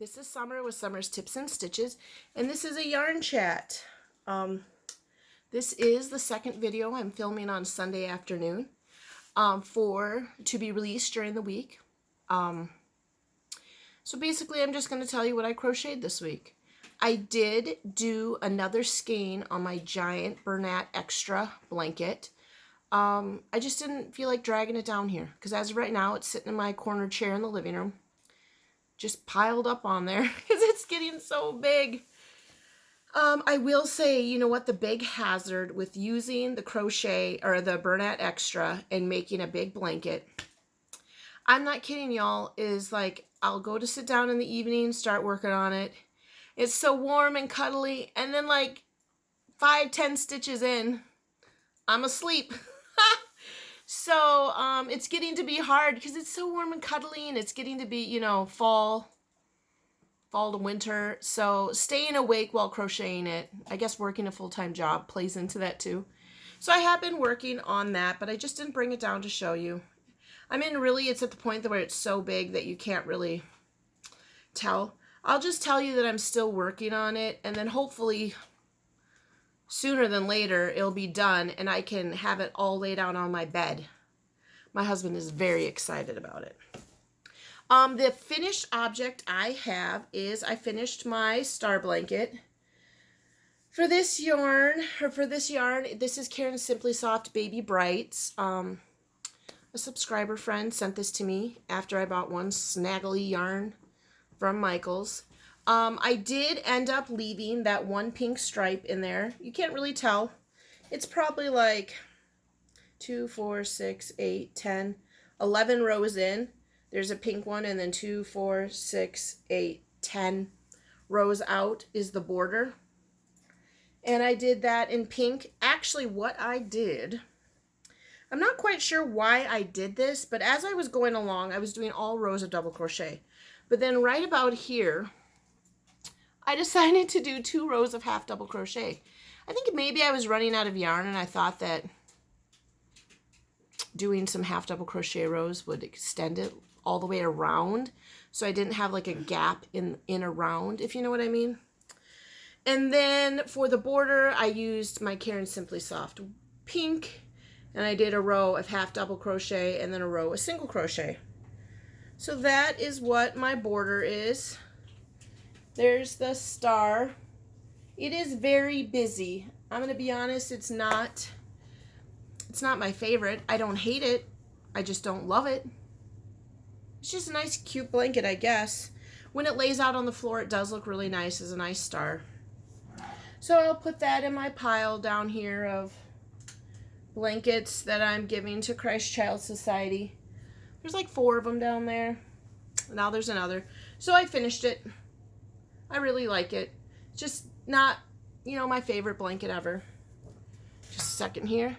This is Summer with Summer's Tips and Stitches, and this is a yarn chat. This is the second video I'm filming on Sunday afternoon to be released during the week. So basically I'm just going to tell you what I crocheted this week. I did do another skein on my giant Bernat Extra blanket. I just didn't feel like dragging it down here because as of right now it's sitting in my corner chair in the living room. Just piled up on there because it's getting so big. I will say, you know what, the big hazard with using the crochet or the Bernat Extra and making a big blanket, I'm not kidding y'all, is like I'll go to sit down in the evening, start working on it. It's so warm and cuddly, and then like 5-10 stitches in, I'm asleep. So it's getting to be hard because it's so warm and cuddly, and it's getting to be, you know, fall to winter. So staying awake while crocheting it, I guess working a full-time job plays into that too. So I have been working on that, but I just didn't bring it down to show you. I mean, really, it's at the point where it's so big that you can't really tell. I'll just tell you that I'm still working on it, and then hopefully sooner than later, it'll be done and I can have it all laid out on my bed. My husband is very excited about it. The finished object I have is I finished my star blanket. For this yarn, this is Karen's Simply Soft Baby Brights. A subscriber friend sent this to me after I bought one snaggly yarn from Michael's. I did end up leaving that one pink stripe in there. You can't really tell. It's probably like 2, 4, 6, 8, 10, 11 rows in. There's a pink one, and then 2, 4, 6, 8, 10 rows out is the border. And I did that in pink. Actually, what I did, I'm not quite sure why I did this, but as I was going along, I was doing all rows of double crochet. But then right about here, I decided to do 2 rows of half double crochet. I think maybe I was running out of yarn and I thought that doing some half double crochet rows would extend it all the way around, so I didn't have like a gap in around, if you know what I mean. And then for the border, I used my Karen's Simply Soft pink, and I did a row of half double crochet and then a row of single crochet. So that is what my border is. There's the star. It is very busy. I'm going to be honest, it's not my favorite. I don't hate it. I just don't love it. It's just a nice, cute blanket, I guess. When it lays out on the floor, it does look really nice as a nice star. So I'll put that in my pile down here of blankets that I'm giving to Christ Child Society. There's like 4 of them down there. Now there's another. So I finished it. I really like it. Just not, you know, my favorite blanket ever. Just a second here.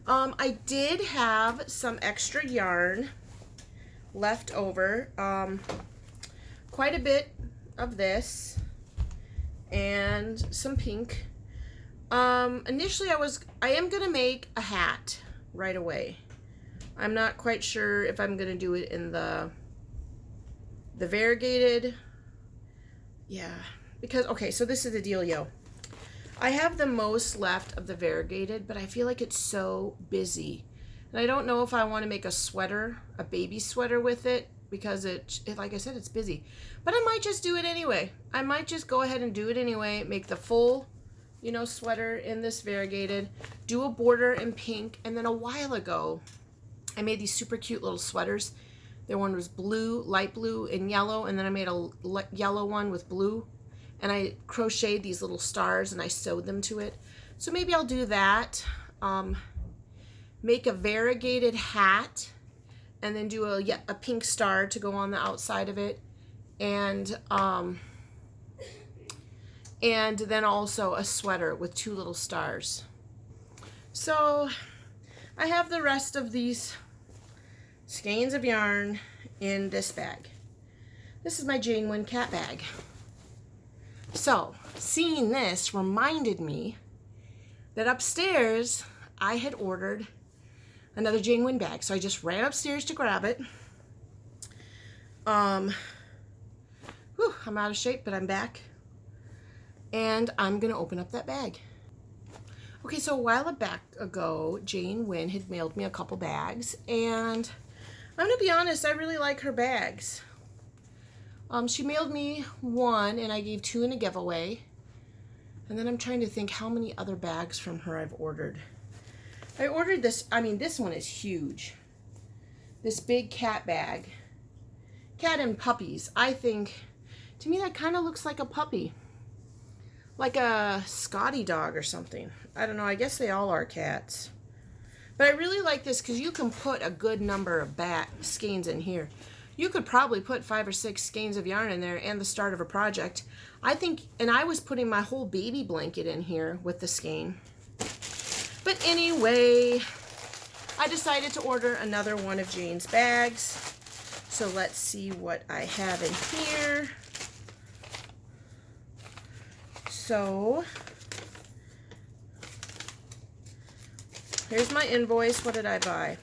I did have some extra yarn left over. Quite a bit of this and some pink. Initially I am going to make a hat right away. I'm not quite sure if I'm going to do it in the variegated. Yeah, because, okay, so this is the dealio. I have the most left of the variegated, but I feel like it's so busy. And I don't know if I want to make a sweater, a baby sweater with it, because it, like I said, it's busy. But I might just do it anyway. I might just go ahead and do it anyway, make the full, you know, sweater in this variegated, do a border in pink, and then a while ago, I made these super cute little sweaters. Their one was blue, light blue, and yellow, and then I made a yellow one with blue, and I crocheted these little stars, and I sewed them to it. So maybe I'll do that, make a variegated hat, and then do a pink star to go on the outside of it, and then also a sweater with 2 little stars. So I have the rest of these skeins of yarn in this bag. This is my Jane Wynn cat bag. So seeing this reminded me that upstairs I had ordered another Jane Wynn bag. So I just ran upstairs to grab it. Whew, I'm out of shape, but I'm back. And I'm going to open up that bag. Okay, so a while back ago, Jane Wynn had mailed me a couple bags, and I'm going to be honest, I really like her bags. She mailed me one, and I gave 2 in a giveaway. And then I'm trying to think how many other bags from her I've ordered. I ordered this, I mean, this one is huge. This big cat bag. Cat and puppies. I think, to me, that kind of looks like a puppy. Like a Scotty dog or something. I don't know, I guess they all are cats. But I really like this because you can put a good number of skeins in here. You could probably put 5 or 6 skeins of yarn in there and the start of a project. I think, and I was putting my whole baby blanket in here with the skein. But anyway, I decided to order another one of Jane's bags. So let's see what I have in here. So, here's my invoice. What did I buy?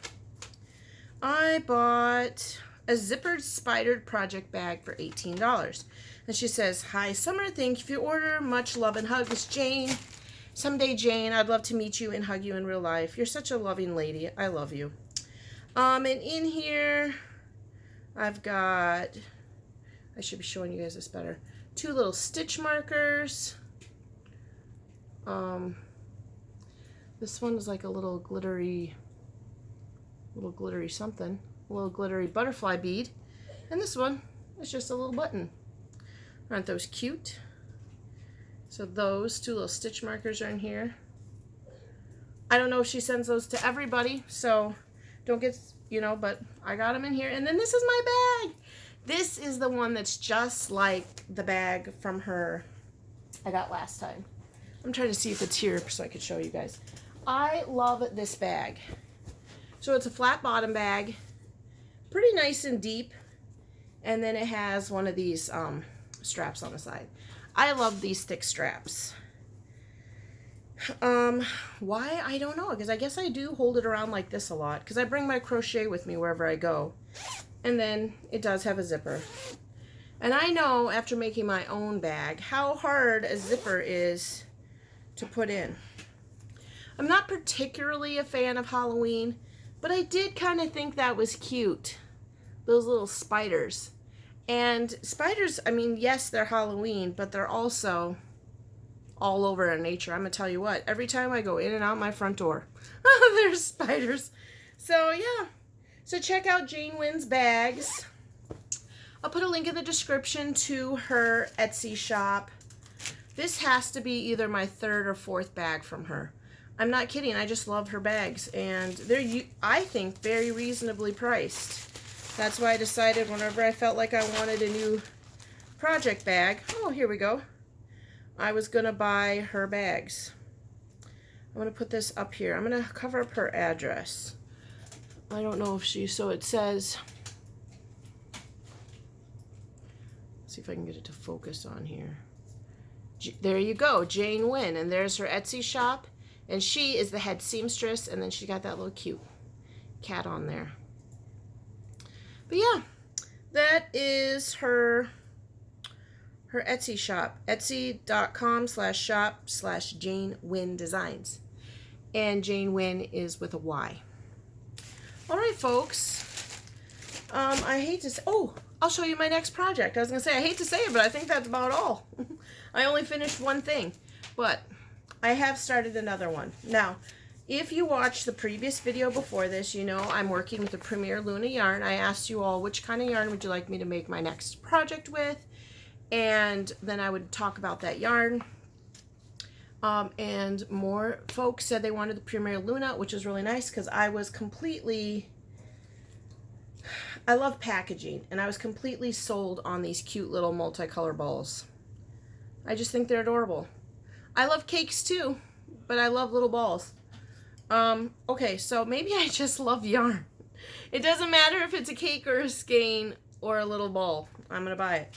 I bought a zippered spidered project bag for $18. And she says, "Hi, Summer. Thank you for your order. Much love and hugs, Jane. Someday, Jane, I'd love to meet you and hug you in real life. You're such a loving lady. I love you." And in here, I've got, I should be showing you guys this better, 2 little stitch markers. This one is like a little glittery something, a little glittery butterfly bead, and this one is just a little button. Aren't those cute? So those 2 little stitch markers are in here. I don't know if she sends those to everybody, so don't get, you know, but I got them in here. And then this is my bag. This is the one that's just like the bag from her I got last time. I'm trying to see if it's here so I could show you guys. I love this bag. So it's a flat bottom bag, pretty nice and deep, and then it has one of these straps on the side. I love these thick straps. Why? I don't know, because I guess I do hold it around like this a lot, because I bring my crochet with me wherever I go. And then it does have a zipper. And I know after making my own bag how hard a zipper is to put in. I'm not particularly a fan of Halloween, but I did kind of think that was cute. Those little spiders. And spiders, I mean, yes, they're Halloween, but they're also all over in nature. I'm going to tell you what, every time I go in and out my front door, there's spiders. So, yeah. So check out Jane Wynn's bags. I'll put a link in the description to her Etsy shop. This has to be either my 3rd or 4th bag from her. I'm not kidding. I just love her bags. And they're, I think, very reasonably priced. That's why I decided whenever I felt like I wanted a new project bag, oh, here we go, I was going to buy her bags. I'm going to put this up here. I'm going to cover up her address. I don't know if she, so it says, see if I can get it to focus on here. There you go, Jane Wynn, and there's her Etsy shop, and she is the head seamstress, and then she got that little cute cat on there. But yeah, that is her Etsy shop, etsy.com/shop/Jane Wynn Designs, and Jane Wynn is with a Y. All right, folks. I hate to say, oh, I'll show you my next project. I was going to say, I hate to say it, but I think that's about all. I only finished one thing, but I have started another one. Now, if you watched the previous video before this, you know I'm working with the Premier Luna yarn. I asked you all which kind of yarn would you like me to make my next project with, and then I would talk about that yarn. And more folks said they wanted the Premier Luna, which is really nice because I was completely, I love packaging, and I was completely sold on these cute little multicolor balls. I just think they're adorable. I love cakes too, but I love little balls. Okay, so maybe I just love yarn. It doesn't matter if it's a cake or a skein or a little ball. I'm gonna buy it.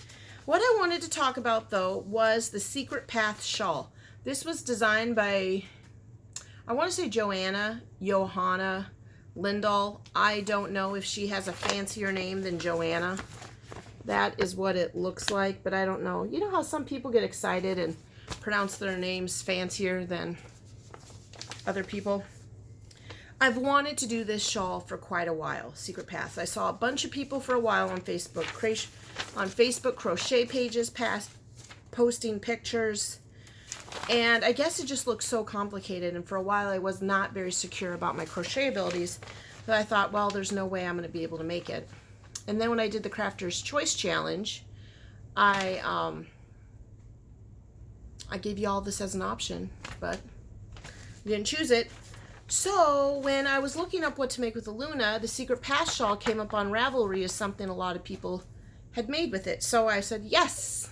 What I wanted to talk about though was the Secret Path shawl. This was designed by, I want to say Johanna Lindahl. I don't know if she has a fancier name than Joanna. that is what it looks like, but I don't know. You know how some people get excited and pronounce their names fancier than other people? I've wanted to do this shawl for quite a while, Secret Path. I saw a bunch of people for a while on Facebook, crochet pages posting pictures, and I guess it just looked so complicated, and for a while I was not very secure about my crochet abilities, but I thought, well, there's no way I'm going to be able to make it. And then when I did the Crafter's Choice Challenge, I gave you all this as an option, but you didn't choose it. So when I was looking up what to make with the Luna, the Secret Path shawl came up on Ravelry as something a lot of people had made with it. So I said, yes,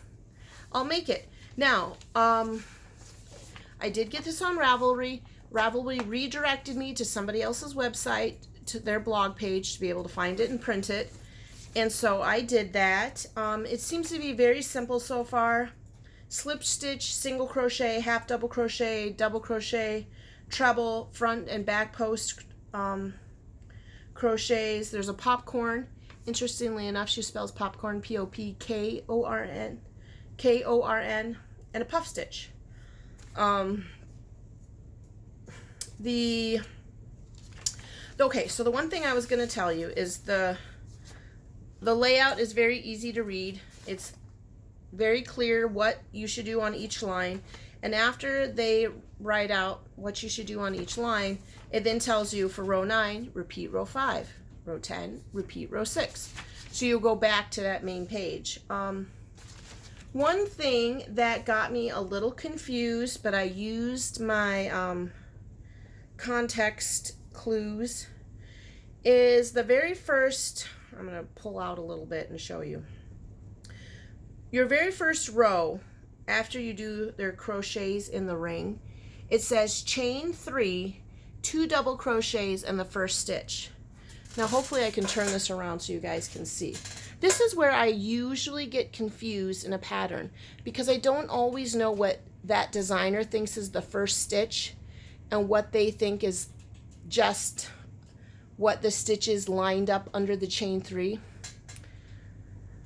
I'll make it. Now, I did get this on Ravelry. Ravelry redirected me to somebody else's website, to their blog page, to be able to find it and print it. And so I did that. It seems to be very simple so far. Slip stitch, single crochet, half double crochet, treble, front and back post crochets. There's a popcorn. Interestingly enough, she spells popcorn, P-O-P-K-O-R-N, K-O-R-N, and a puff stitch. Okay, so the one thing I was going to tell you is the layout is very easy to read. It's very clear what you should do on each line, and after they write out what you should do on each line, it then tells you for row 9, repeat row 5, row 10, repeat row 6. So you'll go back to that main page. One thing that got me a little confused, but I used my context clues, is the very first, I'm going to pull out a little bit and show you. Your very first row, after you do their crochets in the ring, it says chain 3, 2 double crochets in the first stitch. Now hopefully I can turn this around so you guys can see. This is where I usually get confused in a pattern, because I don't always know what that designer thinks is the first stitch and what they think is just what the stitches lined up under the chain 3.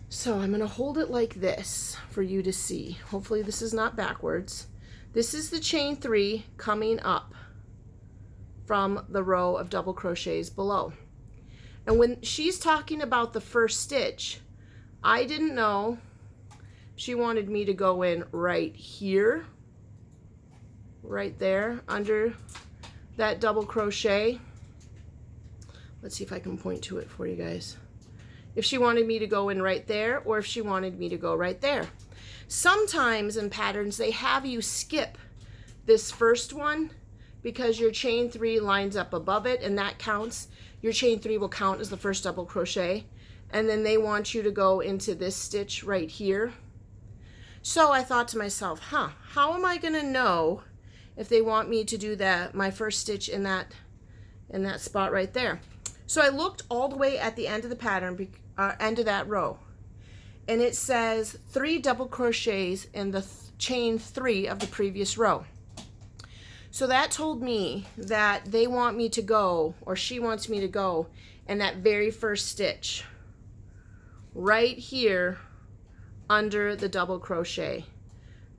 So I'm going to hold it like this for you to see. Hopefully this is not backwards. This is the chain 3 coming up from the row of double crochets below. And when she's talking about the first stitch, I didn't know she wanted me to go in right here, right there under that double crochet. Let's see if I can point to it for you guys. If she wanted me to go in right there, or if she wanted me to go right there. Sometimes in patterns they have you skip this first one because your chain 3 lines up above it, and that counts. Your chain 3 will count as the first double crochet, and then they want you to go into this stitch right here. So I thought to myself, how am I going to know if they want me to do my first stitch in that spot right there? So I looked all the way at the end of the pattern, end of that row, and it says 3 double crochets in the chain 3 of the previous row. So that told me that they want me to go, or she wants me to go, in that very first stitch right here under the double crochet.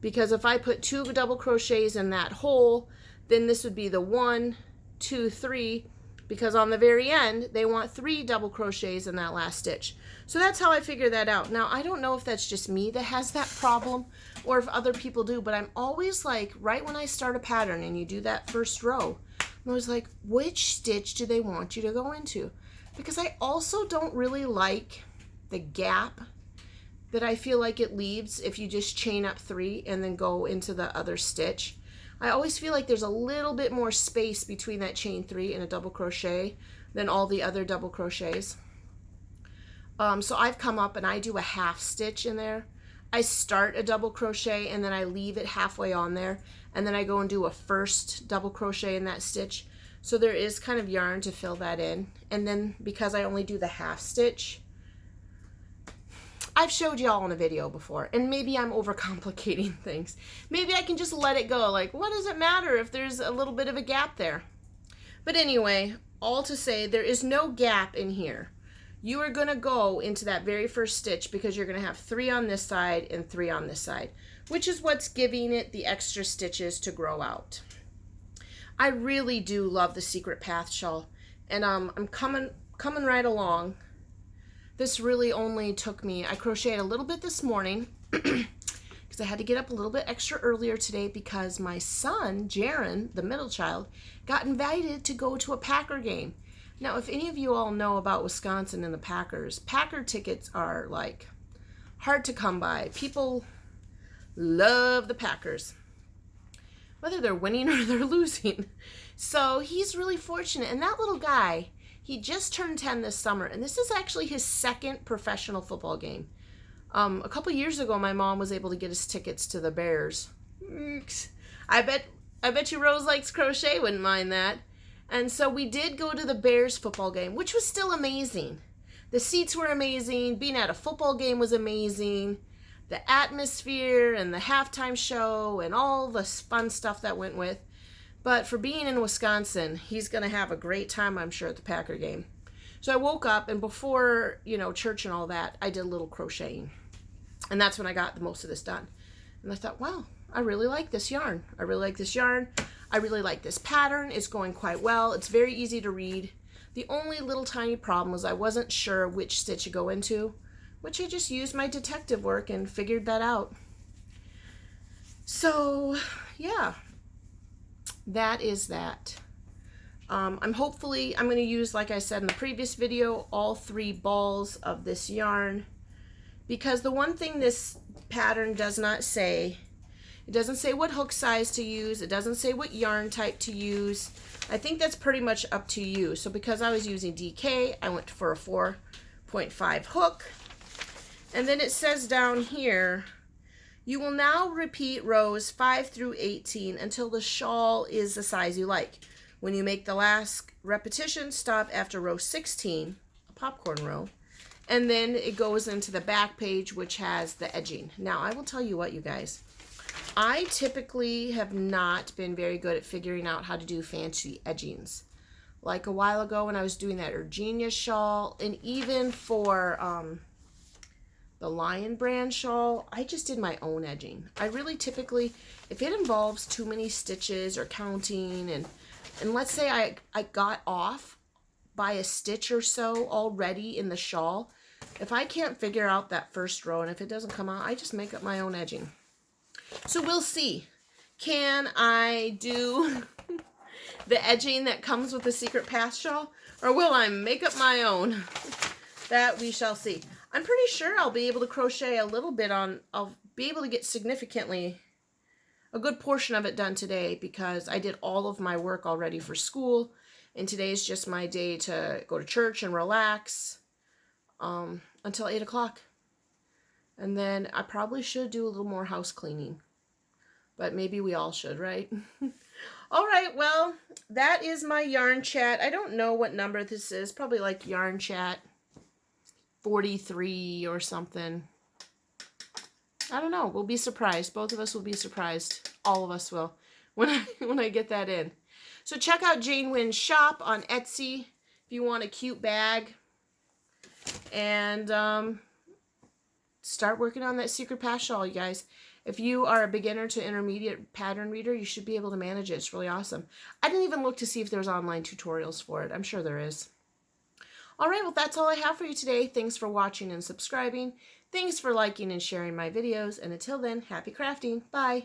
Because if I put 2 double crochets in that hole, then this would be the 1, 2, 3, because on the very end they want 3 double crochets in that last stitch. So that's how I figured that out. Now I don't know if that's just me that has that problem or if other people do, but I'm always like, right when I start a pattern and you do that first row, I'm always like, which stitch do they want you to go into? Because I also don't really like the gap that I feel like it leaves if you just chain up 3 and then go into the other stitch. I always feel like there's a little bit more space between that chain 3 and a double crochet than all the other double crochets. So I've come up and I do a half stitch in there. I start a double crochet and then I leave it halfway on there, and then I go and do a first double crochet in that stitch. So there is kind of yarn to fill that in. And then because I only do the half stitch, I've showed y'all in a video before, and maybe I'm overcomplicating things. Maybe I can just let it go. Like, what does it matter if there's a little bit of a gap there? But anyway, all to say, there is no gap in here. you are going to go into that very first stitch because you're going to have 3 on this side and 3 on this side, which is what's giving it the extra stitches to grow out. I really do love the Secret Path shawl, and I'm coming right along. This really only took me, I crocheted a little bit this morning because I had to get up a little bit extra earlier today because my son, Jaron, the middle child, got invited to go to a Packer game. Now, if any of you all know about Wisconsin and the Packers, Packer tickets are like hard to come by. People love the Packers, whether they're winning or they're losing. So he's really fortunate. And that little guy, he just turned 10 this summer, and this is actually his second professional football game. A couple years ago, my mom was able to get us tickets to the Bears. I bet you Rose likes crochet, wouldn't mind that. And so we did go to the Bears football game, which was still amazing. The seats were amazing. Being at a football game was amazing. The atmosphere and the halftime show and all the fun stuff that went with. But for being in Wisconsin, he's going to have a great time, I'm sure, at the Packer game. So I woke up, and before, church and all that, I did a little crocheting. And that's when I got the most of this done. And I thought, wow, I really like this yarn. I really like this yarn. I really like this pattern. It's going quite well. It's very easy to read. The only little tiny problem was I wasn't sure which stitch to go into, which I just used my detective work and figured that out. So, yeah, that is that. I'm going to use, like I said in the previous video, all 3 balls of this yarn, because the one thing this pattern does not say, it doesn't say what hook size to use. It doesn't say what yarn type to use. I think that's pretty much up to you. So because I was using DK, I went for a 4.5 hook. And then it says down here, you will now repeat rows 5 through 18 until the shawl is the size you like. When you make the last repetition, stop after row 16, a popcorn row, and then it goes into the back page, which has the edging. Now, I will tell you what, you guys. I typically have not been very good at figuring out how to do fancy edgings. Like a while ago when I was doing that Virginia shawl, and even for the Lion brand shawl, I just did my own edging. I really typically, if it involves too many stitches or counting, and let's say I got off by a stitch or so already in the shawl, if I can't figure out that first row and if it doesn't come out, I just make up my own edging. So we'll see. Can I do the edging that comes with the Secret Path shawl, or will I make up my own? That we shall see. I'm pretty sure I'll be able to crochet a little bit I'll be able to get significantly a good portion of it done today because I did all of my work already for school, and today's just my day to go to church and relax until 8 o'clock. And then I probably should do a little more house cleaning, but maybe we all should, right? All right, well, that is my yarn chat. I don't know what number this is, probably like yarn chat 43 or something. I don't know. We'll be surprised. Both of us will be surprised. All of us will when I get that in. So check out Jane Wynn's shop on Etsy if you want a cute bag. And start working on that Secret Path shawl, you guys. If you are a beginner to intermediate pattern reader, you should be able to manage it. It's really awesome. I didn't even look to see if there's online tutorials for it. I'm sure there is. All right, well, that's all I have for you today. Thanks for watching and subscribing. Thanks for liking and sharing my videos. And until then, happy crafting. Bye.